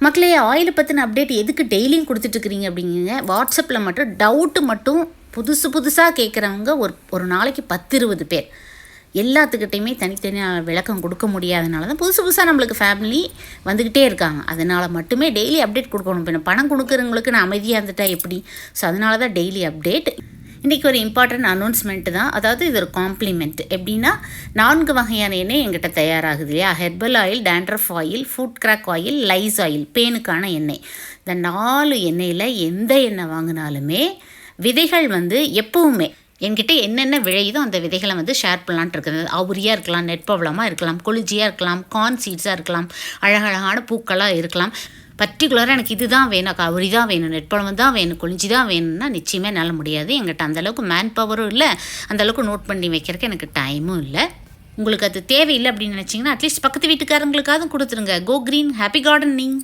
மக்களே, ஆயிலை பற்றின அப்டேட் எதுக்கு டெய்லியும் கொடுத்துட்ருக்குறீங்க அப்படிங்க. வாட்ஸ்அப்பில் மட்டும் டவுட்டு மட்டும் புதுசாக கேட்குறவங்க ஒரு நாளைக்கு 10-20 பேர். எல்லாத்துக்கிட்டையுமே தனித்தனியாக விளக்கம் கொடுக்க முடியாதனால தான் புதுசாக நம்மளுக்கு ஃபேமிலி வந்துக்கிட்டே இருக்காங்க. அதனால் மட்டுமே டெய்லி அப்டேட் கொடுக்கணும். இப்போ பணம் கொடுக்குறவங்களுக்கு நான் அமைதியாக இருந்துட்டா எப்படி? ஸோ அதனால தான் டெய்லி அப்டேட். இன்றைக்கி ஒரு இம்பார்ட்டன்ட் அனௌன்ஸ்மெண்ட்டு தான். அதாவது இது ஒரு காம்ப்ளிமெண்ட். எப்படின்னா 4 வகையான எண்ணெய் எங்கிட்ட தயாராகுது இல்லையா? Herbal oil, dandruff oil, foot crack oil, lice oil, பேனுக்கான எண்ணெய். இந்த 4 எண்ணெயில் எந்த எண்ணெய் வாங்கினாலுமே விதைகள் எப்பவுமே என்கிட்ட என்னென்ன விளையுதோ அந்த விதைகளை ஷேர் பண்ணலான்ட்டு இருக்குது. அவுரியாக இருக்கலாம், நெற்பவளமாக இருக்கலாம், கொளிஞ்சியாக இருக்கலாம், கார்ன் சீட்ஸாக இருக்கலாம், அழகழகான பூக்களாக இருக்கலாம். பர்டிகுலராக எனக்கு இது தான் வேணும், அவுரி தான் வேணும், நெற்பழம் தான் வேணும், கொளிஞ்சி தான் வேணும்னா நிச்சயமே என்னால் முடியாது. எங்கிட்ட அந்தளவுக்கு மேன் பவரும் இல்லை, அந்தளவுக்கு நோட் பண்ணி வைக்கிறதுக்கு எனக்கு டைமும் இல்லை. உங்களுக்கு அது தேவையில்லை அப்படின்னு நினச்சிங்கன்னா அட்லீஸ்ட் பக்கத்து வீட்டுக்காரங்களுக்காவது கொடுத்துருங்க. கோ க்ரீன், ஹாப்பி கார்டனிங்.